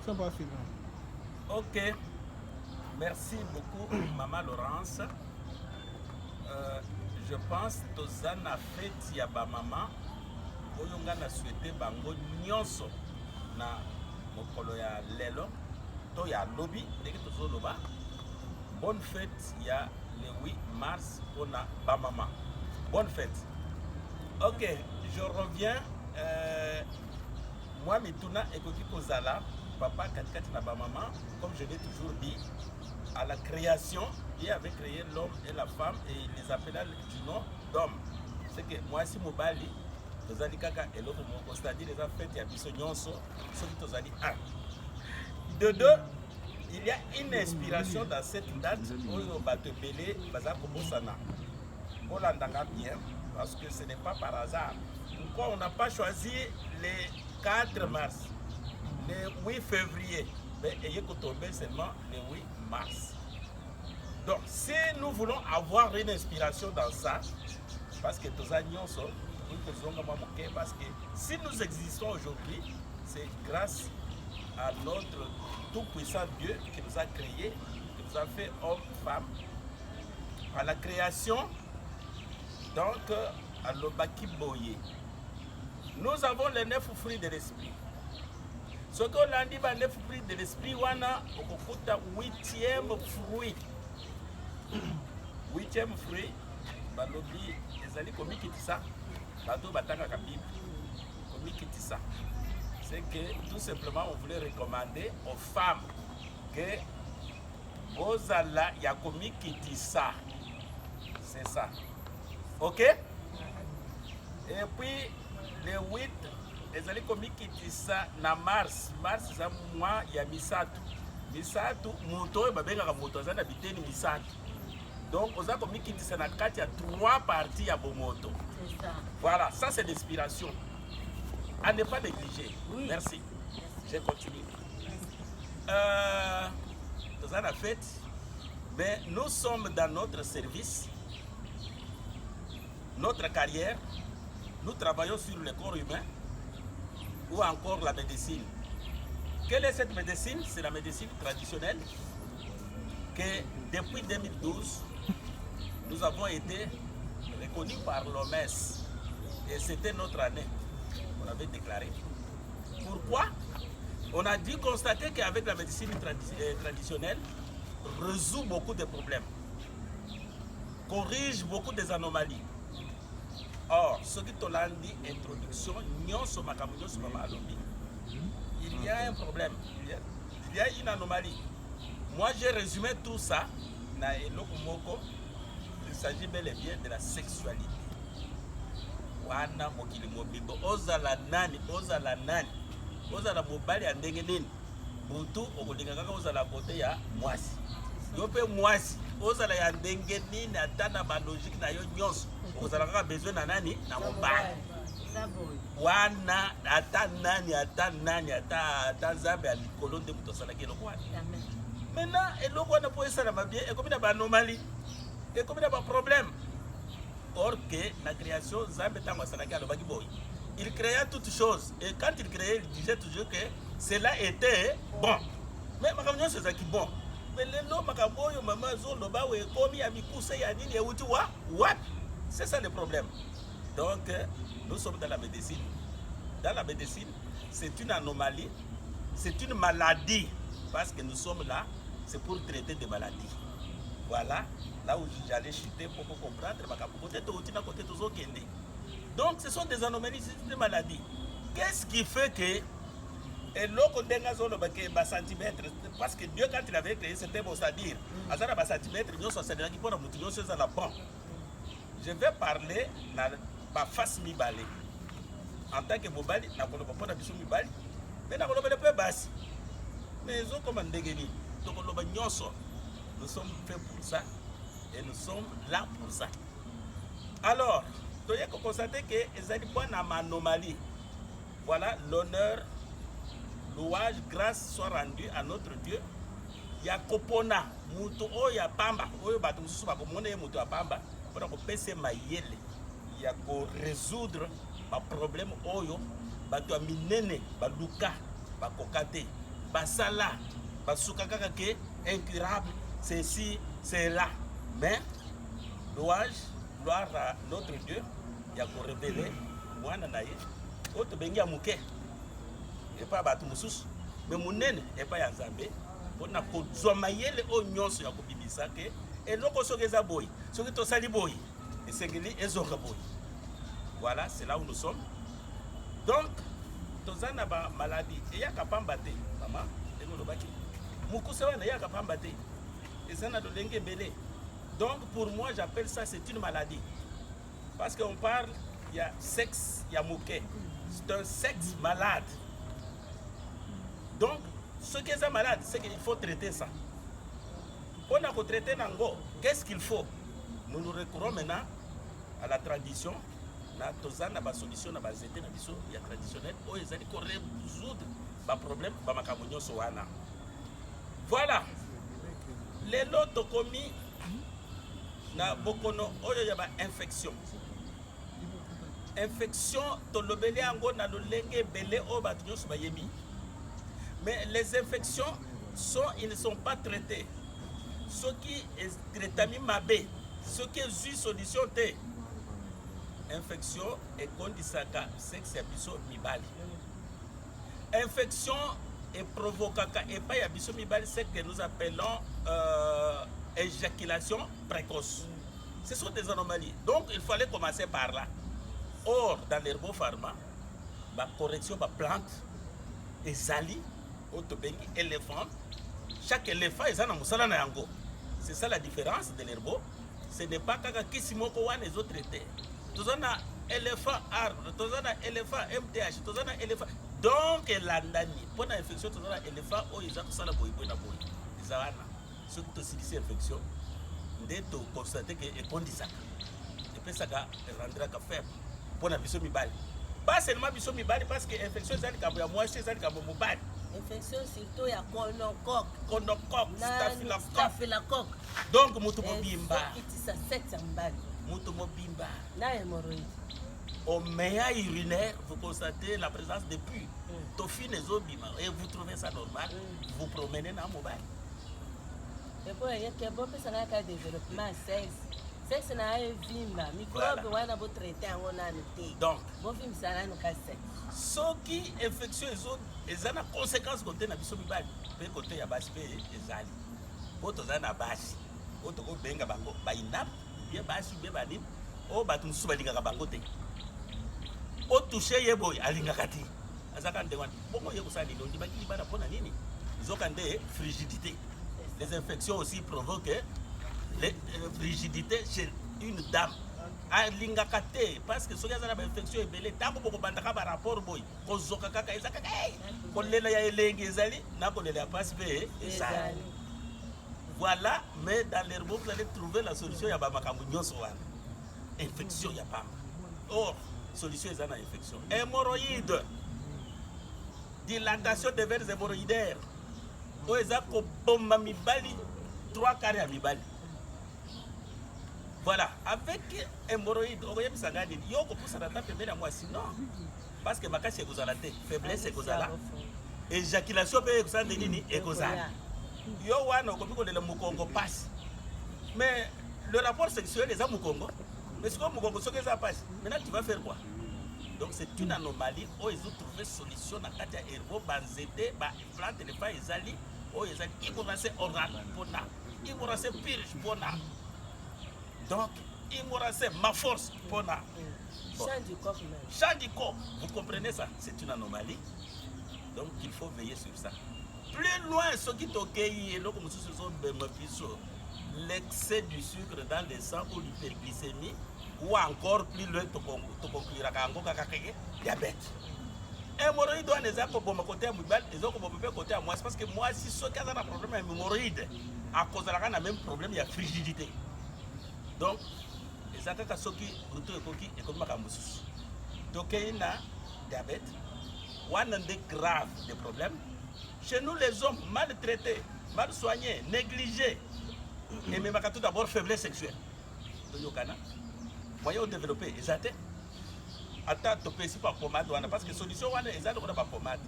C'est facile. Ok. Merci beaucoup, Maman Laurence. Je pense que tozana fête ya ba maman oyo nga na souhaité bango nyonso na mokolo ya lelo to ya lobi ndenge tozoloba. Bonne fête ya le 8 mars pour na ba maman. Bonne fête. Ok, je reviens. Moi mituna ekoki kozala papa katikati na ba maman, comme je l'ai toujours dit. À la création, Dieu avait créé l'homme et la femme et il les appela du nom d'homme. C'est que moi, si je suis tozali kaka eloko moko, c'est-à-dire les affaires ya biso nyonso, soki tozali un. De deux, il y a une inspiration dans cette date oyo bato belé baza kobosana. Bolandanga bien parce que ce n'est pas par hasard. Pourquoi on n'a pas choisi les 4 mars, le 8 février? Et il tomber seulement le 8 mars. Donc, si nous voulons avoir une inspiration dans ça, parce que tous parce que si nous existons aujourd'hui, c'est grâce à notre tout-puissant Dieu qui nous a créés, qui nous a fait hommes, femmes. À la création, donc, à l'Obaki Boye. Nous avons les 9 fruits de l'esprit. Ce qu'on a dit, les fruits de l'esprit, on a 8e fruit. 8e fruit, balobi, ezali komi kitisa, bato batanga ka Bible. Komi kitisa. C'est que tout simplement on voulait recommander aux femmes que Ozala ya komi kitisa. C'est ça. Ok? Et puis le 8, ezali komi kitisa na mars za mwa ya misatu muto babengaka moto aza na biteni misatu, donc oza komi kitisa na kati ya 3 parties ya bomoto. Voilà, ça c'est l'inspiration à ne pas négliger. Oui. Merci. Je continue. Dans la fête, mais nous sommes dans notre service, notre carrière, nous travaillons sur le corps humain ou encore la médecine. Quelle est cette médecine? C'est la médecine traditionnelle que depuis 2012, nous avons été reconnus par l'OMS et c'était notre année, on avait déclaré. Pourquoi? On a dû constater qu'avec la médecine traditionnelle, résout beaucoup de problèmes, corrige beaucoup des anomalies. Or, ce qui t'a dit, introduction, il y a un problème, il y a une anomalie. Moi, j'ai résumé tout ça. Il s'agit bel et bien de la sexualité. Wana mokili mobimbo ozala nani ozala mobali ya ndenge nini butu okolinga kaka ozala kote ya mwasi yo pe mwasi ozala ya ndenge nini ata na ba logique na yo nyonso ozala kaka besoin na nani na mobali wana ata nani ata nzambe ya likolo nde moto asalaki eloko wana. Maintenant eloko wana po esalama bien ekomi na ba anomalie, ekomi na ba problème. Or que la création, il créa toutes choses. Et quand il créait, il disait toujours que cela était bon. Mais ma c'est ça qui est bon. Mais les noms, c'est ça le problème. Donc, nous sommes dans la médecine. Dans la médecine, c'est une anomalie, c'est une maladie. Parce que nous sommes là, c'est pour traiter des maladies. Voilà, là où j'allais chuter pour comprendre. Donc, ce sont des anomalies, c'est des maladies. Qu'est-ce qui fait que parce que Dieu, quand il avait créé, c'était bon, c'est-à-dire, je vais parler de ma face mibale. En tant que mobali, je ne peux pas dire mibale, mais je ne peux pas basse. Mais ils ont commandé Geni. Donc, nous sommes faits pour ça et nous sommes là pour ça. Alors, tu as constaté que les animaux ont une anomalie. Voilà, l'honneur, louange, grâce soit rendue à notre Dieu. Il y a Kopona, Mouto, il y a Pamba, il y a Pamba, il y a pour résoudre les problèmes, il y a Minene, Baluka, Bakokate. basala basuka kaka ke incurable ceci c'est là, mais louange gloire à notre Dieu ya ko révéler mwana na ye oto bengi ya muke et pas batu mususu mais munene et pas ya Nzambe pona ko zwa mayele o nyonso ya ko bibisa ke eloko soki eza boy soki tosali boy esengeli ezonga boy. Voilà, c'est là où nous sommes. Donc tozana ba maladie et ya kapamba te maman eko baki mukuse wana ya kapamba te ezana do lenge belé. Donc pour moi j'appelle ça c'est une maladie parce qu'on parle il y a sexe il y a mouké, c'est un sexe malade. Donc ce qui est malade c'est qu'il faut traiter ça. On a traité nango, qu'est-ce qu'il faut? Nous nous recourons maintenant à la tradition. Na tozana ba solution na ba zete na biso ya traditionnel o ezali ko résoudre ba problème ba makambo nyonso wana. Voilà. Lelo tokomi na bokono oyo ya ba infection. Infection tolobeli yango na lolenge belé o ba nyonso ba yebi. Mais les infections ils ne sont pas traités. Ce qui est traité mabe, ce qui est une solution té infection et kondisaka sexe biso mibali. Infection et provokaka et pas ya biso mibali, c'est que nous appelons éjaculation précoce. Ce sont des anomalies. Donc il fallait commencer par là. Or dans l'herbopharma, la correction de plante ezali otobengi éléphant. Chaque éléphant est un musala na yango. C'est ça la différence de l'herbo. Ce n'est pas kaka kisimoko wana les autres traités. Tozana éléphant arbre, tozana éléphant MTH, tozana éléphant. Donc landani pour la infection tozana éléphant o ils sala boy na boy. Ezana ce que tu infection nde to constater que e kondisaka. Et puis ça ga rendra ka faible pour la biso mibali. Pas seulement biso mibali parce que infection ezali ka ya moi ezali ka mobali. Infection surtout ya conocoque, staphylocoque. Donc mutu mobimba. Itisa sexe mbali. Mutu mobimba. Na hémorroïde. Au meilleur urinaire, vous constatez la présence de pus. Tofi les obima et vous trouvez ça normal. Vous promenez dans mobile. Et pour y a bon ça n'a qu'à développement sexe na vimba microbe wana bo traiter en on a noté. Donc bon vim ça na no sexe. Ce qui infection les autres conséquences côté na biso mibali pe côté ya basi pe ezali poto za na basi poto ko benga bango ba inap bien basi be bani o batu musu balinga bango te o toucher yeboy alinga kati azaka ndewan bongo yeko sali ndo ndibaki bana pona nini zokande frigidité. Les infections aussi provoquent les frigidités chez une dame. Alinga kate parce que soki azana ba infection ebele tango boko bandaka ba rapport boy kozoka kaka ezaka kolela ya elenge ezali na kolela ya passe pe ezali. Voilà, mais dans l'herbo vous allez trouver la solution ya ba makambo nyonso wana. Infection ya pamba. Or solution ezana infection. Hémorroïde. Dilatation des veines hémorroïdaires. O ezako bomba mibali 3 quarts ya mibali. Voilà, avec hémorroïde, on regarde ça gadi. Yo ko poussa ta pembeni à moi sinon parce que makasi ekozala te, faiblesse ekozala. Éjaculation pe ekozala nini ekozala. Yo wana ko biko de mukongo passe. Mais le rapport sexuel les amukongo. Mais ce que mukongo soki ça passe. Maintenant tu vas faire quoi? Donc c'est une anomalie où ils ont trouvé solution na kati ya herbo banzete ba plante ne pas ezali o ezali ignorance oral pona. Ignorance purge pona. Donc, immoralité, ma force, pona. Bon. Chant du corps même. Chant du corps, vous comprenez ça? C'est une anomalie. Donc, il faut veiller sur ça. Plus loin, ce qui est l'excès du sucre dans le sang ou l'hyperglycémie, ou encore plus loin, tu conclura diabète. Hémorroïde, on les a pour mon côté à Moubal, ils ont pour mon côté à moi. Parce que moi, si ce cas a un problème avec l'hémorroïde, à cause de la même problème, il y a frigidité. Donc, les attaques sont qui et comme donc il y a diabète, on a des graves des problèmes. Chez nous, les hommes maltraités, mal soignés, négligés, et même tout d'abord faiblesse sexuelle. Donc, moyen de développer, ils attends, tu peux pas pommade, parce que solution, ils ont pas pommade.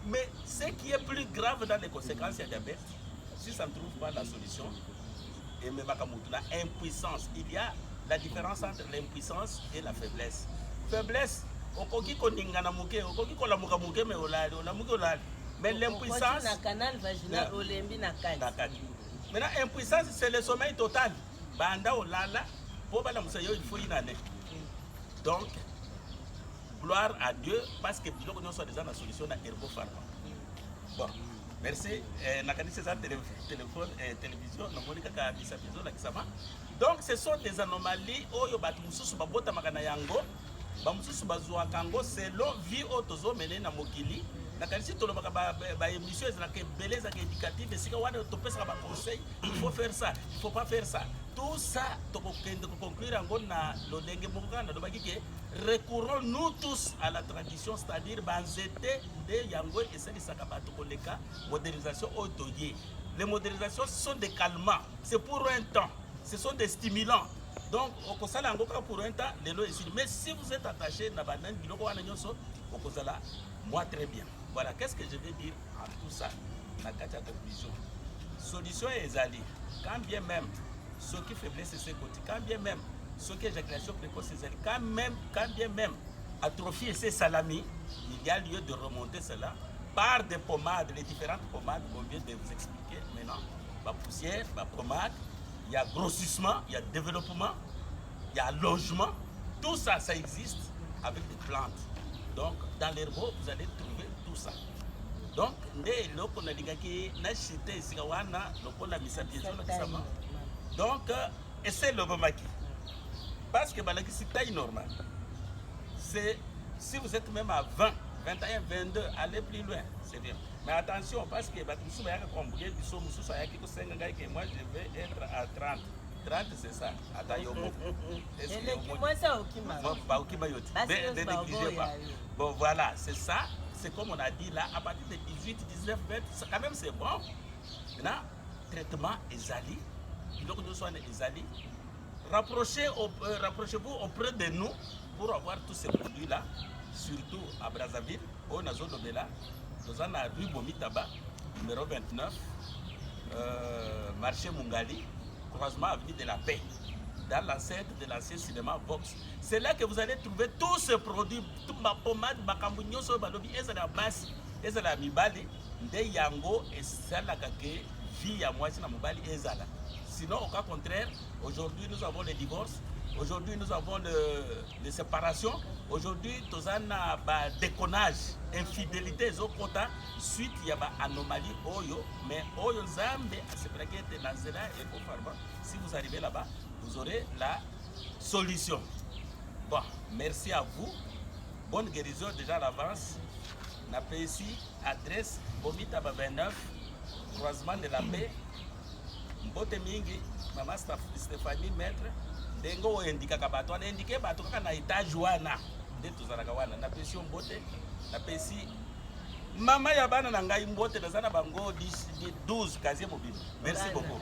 Mais ce qui est plus grave dans les conséquences du diabète, si ça ne trouve pas la solution, et même la impuissance, il y a la différence entre l'impuissance et la faiblesse. Faiblesse, mais l'impuissance, canal vaginal, maintenant, impuissance, c'est le sommeil total. Donc, gloire à Dieu, parce que nous sommes déjà dans la solution de l'herbopharma. Bon, merci. Téléphone et télévision. Donc, ce sont des anomalies. Selon vie autozo mené na mokili. Nakanisi tolobaka ba émission ezalaka ebele ezalaka éducative esika wana topesaka ba conseil, il faut faire ça, il faut pas faire ça. Tout ça tokokende conclure yango na lolenge moko na lobaki ke recourons nous tous à la tradition, c'est-à-dire banzete de yango eselisaka bato koleka modernisation otoye. Les modernisations sont des calmants, c'est pour un temps, ce sont des stimulants. Donc, okosala yango pour un temps, lelo ici. Mais si vous êtes attaché na banane biloko wana nyonso, okosala moi très bien. Voilà, qu'est-ce que je vais dire en tout ça? La conclusion. Solution est allée. Quand bien même ce qui faiblesse c'est côté, quand bien même ce qui éjaculation précoce c'est allé, quand bien même atrophie et ses salamis, il y a lieu de remonter cela par des pommades, les différentes pommades qu'on vient de vous expliquer maintenant. La poussière, la pommade, il y a grossissement, il y a développement, il y a allongement. Tout ça, ça existe avec des plantes. Donc, dans l'herbo, vous allez trouver tout ça. Donc, donc, essayez le bomaki. Parce que c'est taille normale. C'est si vous êtes même à 20, 21, 22, allez plus loin. C'est bien. Mais attention, parce que moi, je vais être à 30. 30, c'est ça. Ne négligez pas. Bon, voilà, c'est ça. C'est comme on a dit là, à partir de 18, 19, 20, quand même c'est bon. Maintenant, traitement exali. Rapprochez-vous auprès de nous pour avoir tous ces produits-là, surtout à Brazzaville, au Nazo Dobela, nous en avons rue Bomitaba, numéro 29, marché Mungali, croisement avenue de la Paix, dans l'ancêtre de l'ancien cinéma Vox. C'est là que vous allez trouver tous ces produits, toute ma pommade, ma cambouignon, so balobi, ezala basi, ezala mibali, nde yango et celle qui vie à moi, c'est la mobile ezala. Sinon, au cas contraire, aujourd'hui nous avons les divorces, aujourd'hui nous avons les séparations, aujourd'hui nous avons déconnage, infidélité, suite il y a une anomalie, mais oyo zambe, c'est vrai que si vous arrivez là-bas, vous aurez la solution. Bon, merci à vous. Bonne guérison déjà à l'avance. On a ici adresse Bomitaba 29, croisement de la Paix. Mbote mingi, Mama Stéphanie Maître, ndengo indika kabato, na indike bato kaka na étage wana, nde tozalaka wana, na pesi mbote, na pesi Mama ya bana na ngai mbote nazana bango 12 kazie mobile. Merci beaucoup.